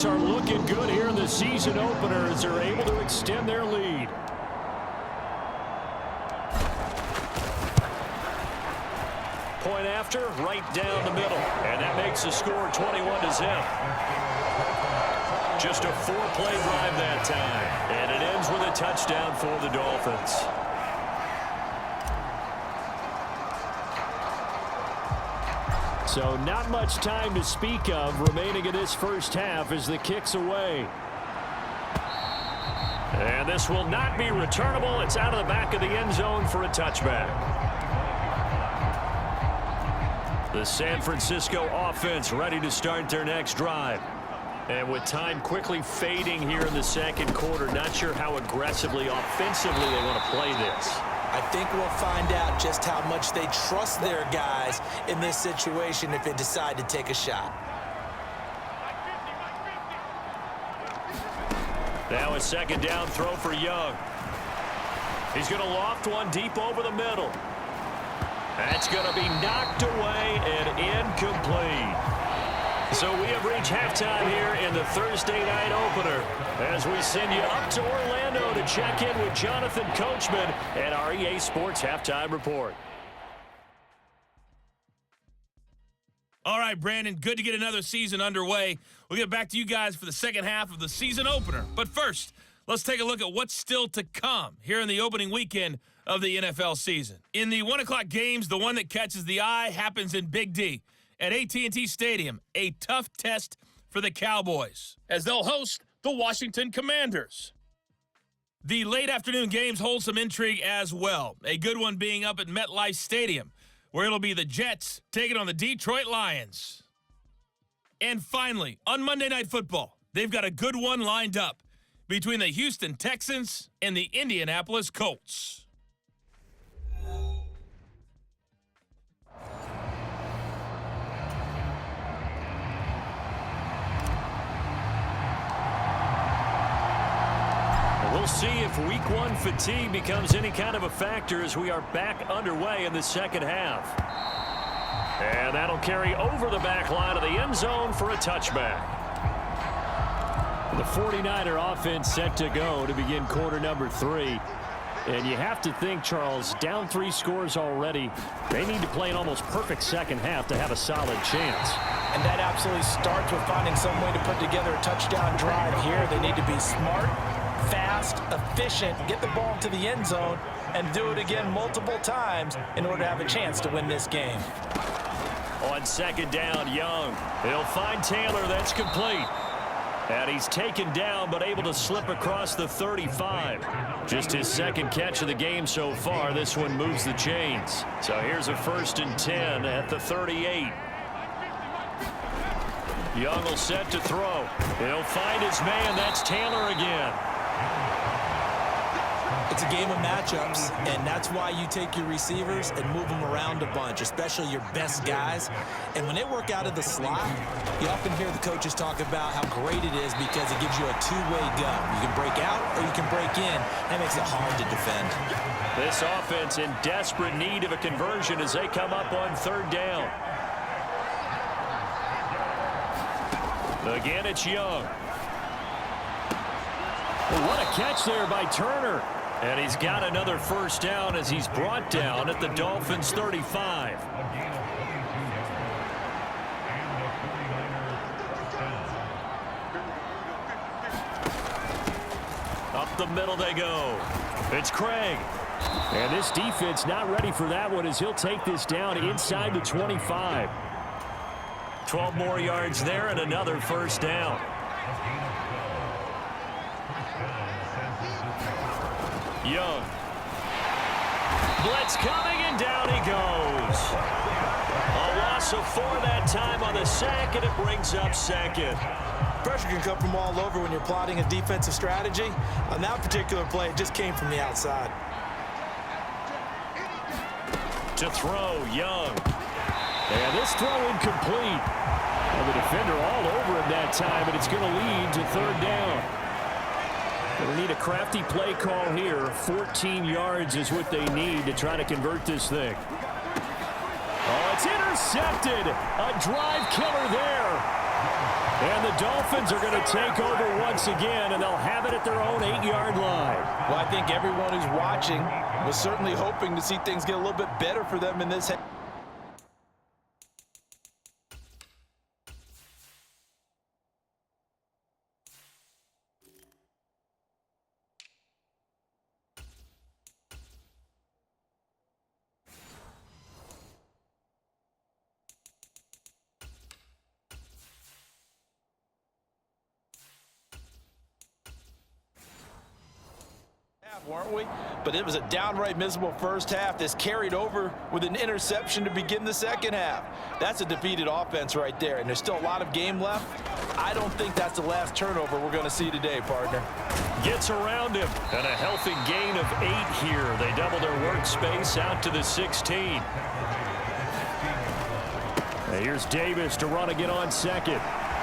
Are looking good here in the season opener as they're able to extend their lead. Point after, right down the middle. And that makes the score 21-0. Just a 4-play drive that time. And it ends with a touchdown for the Dolphins. So not much time to speak of remaining in this first half as the kick's away. And this will not be returnable. It's out of the back of the end zone for a touchback. The San Francisco offense ready to start their next drive. And with time quickly fading here in the second quarter, not sure how aggressively, offensively they want to play this. I think we'll find out just how much they trust their guys in this situation if they decide to take a shot. Now a second down throw for Young. He's going to loft one deep over the middle. That's going to be knocked away and incomplete. So we have reached halftime here in the Thursday night opener as we send you up to Orlando to check in with Jonathan Coachman and our EA Sports Halftime Report. All right, Brandon, good to get another season underway. We'll get back to you guys for the second half of the season opener. But first, let's take a look at what's still to come here in the opening weekend of the NFL season. In the 1 o'clock games, the one that catches the eye happens in Big D at AT&T Stadium, a tough test for the Cowboys as they'll host the Washington Commanders. The late afternoon games hold some intrigue as well, a good one being up at MetLife Stadium, where it'll be the Jets taking on the Detroit Lions. And finally, on Monday Night Football, they've got a good one lined up between the Houston Texans and the Indianapolis Colts. We'll see if week one fatigue becomes any kind of a factor as we are back underway in the second half. And that'll carry over the back line of the end zone for a touchback. The 49er offense set to go to begin quarter number 3. And you have to think, Charles, down 3 scores already. They need to play an almost perfect second half to have a solid chance. And that absolutely starts with finding some way to put together a touchdown drive here. They need to be smart, fast, efficient, get the ball to the end zone, and do it again multiple times in order to have a chance to win this game. On second down, Young. He'll find Taylor. That's complete. And he's taken down but able to slip across the 35. Just his second catch of the game so far. This one moves the chains. So here's a 1st and 10 at the 38. Young will set to throw. He'll find his man. That's Taylor again. It's a game of matchups, and that's why you take your receivers and move them around a bunch, especially your best guys. And when they work out of the slot, you often hear the coaches talk about how great it is because it gives you a two-way go. You can break out or you can break in. That makes it hard to defend. This offense in desperate need of a conversion as they come up on 3rd down. Again, it's Young. What a catch there by Turner. And he's got another 1st down as he's brought down at the Dolphins' 35. Up the middle they go. It's Craig. And this defense not ready for that one as he'll take this down inside the 25. 12 more yards there and another 1st down. Young. Blitz coming, and down he goes. A loss of 4 that time on the sack, and it brings up 2nd. Pressure can come from all over when you're plotting a defensive strategy. On that particular play, it just came from the outside. To throw, Young. And this throw incomplete. And the defender all over him that time, and it's going to lead to 3rd down. They need a crafty play call here. 14 yards is what they need to try to convert this thing. Oh, it's intercepted. A drive killer there. And the Dolphins are going to take over once again, and they'll have it at their own 8-yard line. Well, I think everyone who's watching was certainly hoping to see things get a little bit better for them in this. Weren't we? But it was a downright miserable first half. This carried over with an interception to begin the second half. That's a defeated offense right there, and there's still a lot of game left. I don't think that's the last turnover we're going to see today, partner. Gets around him, and a healthy gain of 8 here. They double their workspace out to the 16. And here's Davis to run again on second.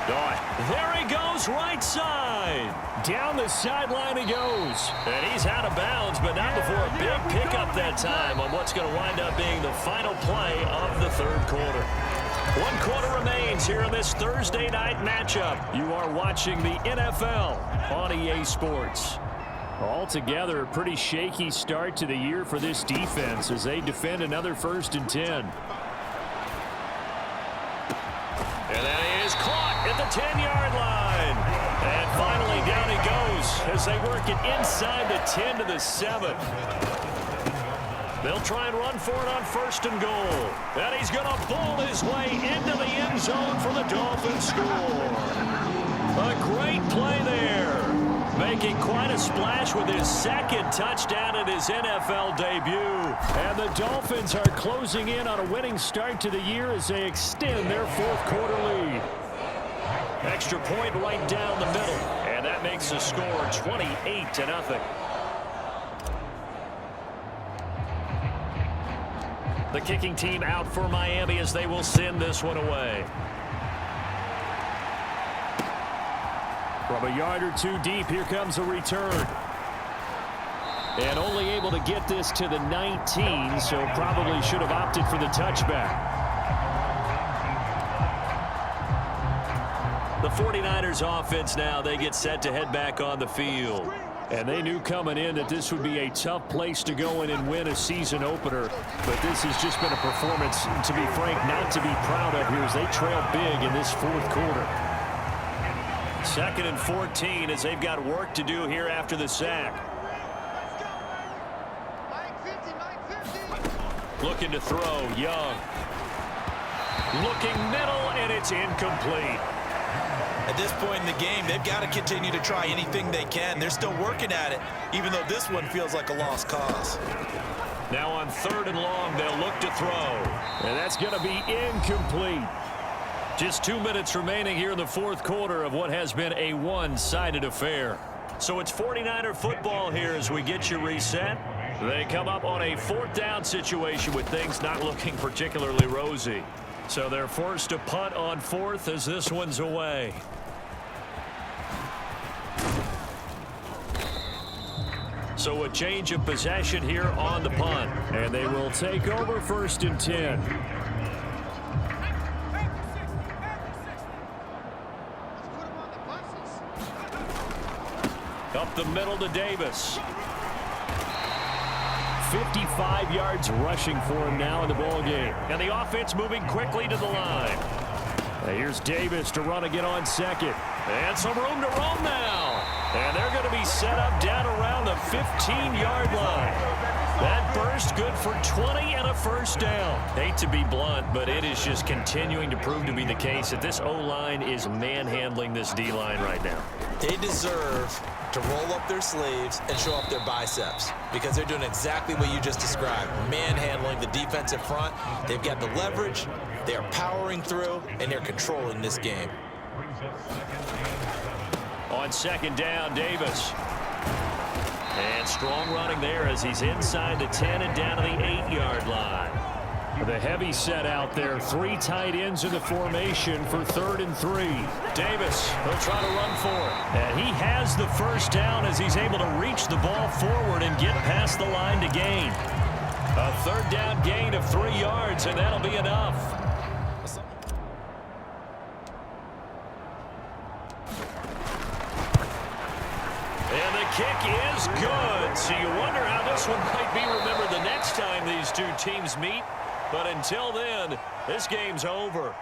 There he goes, right side. Down the sideline he goes. And he's out of bounds, but not before a big pickup that time on what's going to wind up being the final play of the third quarter. 1 quarter remains here in this Thursday night matchup. You are watching the NFL on EA Sports. Altogether, a pretty shaky start to the year for this defense as they defend another 1st and 10. And then he is caught at the 10-yard line. And finally down he goes as they work it inside the 10 to the 7. They'll try and run for it on 1st and goal. And he's going to pull his way into the end zone for the Dolphins score. A great play there. Making quite a splash with his 2nd touchdown in his NFL debut. And the Dolphins are closing in on a winning start to the year as they extend their 4th quarter lead. Extra point right down the middle. And that makes the score 28-0. The kicking team out for Miami as they will send this one away. From a yard or 2 deep, here comes a return. And only able to get this to the 19, so probably should have opted for the touchback. The 49ers offense now, they get set to head back on the field. And they knew coming in that this would be a tough place to go in and win a season opener. But this has just been a performance, to be frank, not to be proud of here as they trail big in this 4th quarter. 2nd and 14 as they've got work to do here after the sack. Looking to throw, Young. Looking middle, and it's incomplete. At this point in the game, they've got to continue to try anything they can. They're still working at it, even though this one feels like a lost cause. Now on 3rd and long, they'll look to throw. And that's going to be incomplete. Just 2 minutes remaining here in the 4th quarter of what has been a one-sided affair. So it's 49er football here as we get you reset. They come up on a 4th down situation with things not looking particularly rosy. So they're forced to punt on 4th as this one's away. So a change of possession here on the punt. And they will take over 1st and 10. Up the middle to Davis. 55 yards rushing for him now in the ballgame. And the offense moving quickly to the line. Now here's Davis to run again on 2nd. And some room to roam now. And they're going to be set up down around the 15-yard line. That burst good for 20 and a 1st down. Hate to be blunt, but it is just continuing to prove to be the case that this O-line is manhandling this D-line right now. They deserve to roll up their sleeves and show up their biceps because they're doing exactly what you just described, manhandling the defensive front. They've got the leverage, they're powering through, and they're controlling this game. On 2nd down, Davis. And strong running there as he's inside the 10 and down to the 8-yard line. The heavy set out there. 3 tight ends in the formation for 3rd and 3. Davis, he'll try to run for it. And he has the 1st down as he's able to reach the ball forward and get past the line to gain. A 3rd down gain of 3 yards, and that'll be enough. kick is good. So you wonder how this one might be remembered the next time these two teams meet. But until then, this game's over.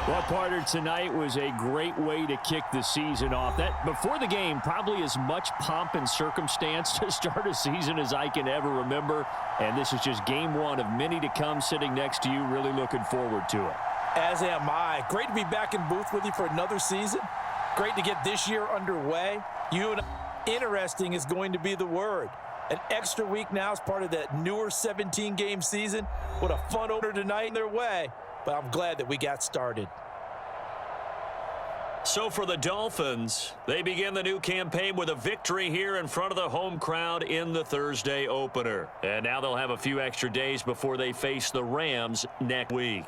Well, partner, tonight was a great way to kick the season off. That before the game, probably as much pomp and circumstance to start a season as I can ever remember. And this is just game one of many to come sitting next to you. Really looking forward to it. As am I. Great to be back in booth with you for another season. Great to get this year underway. Interesting is going to be the word. An extra week now as part of that newer 17-game season. What a fun opener tonight in their way. But I'm glad that we got started. So for the Dolphins, they begin the new campaign with a victory here in front of the home crowd in the Thursday opener. And now they'll have a few extra days before they face the Rams next week.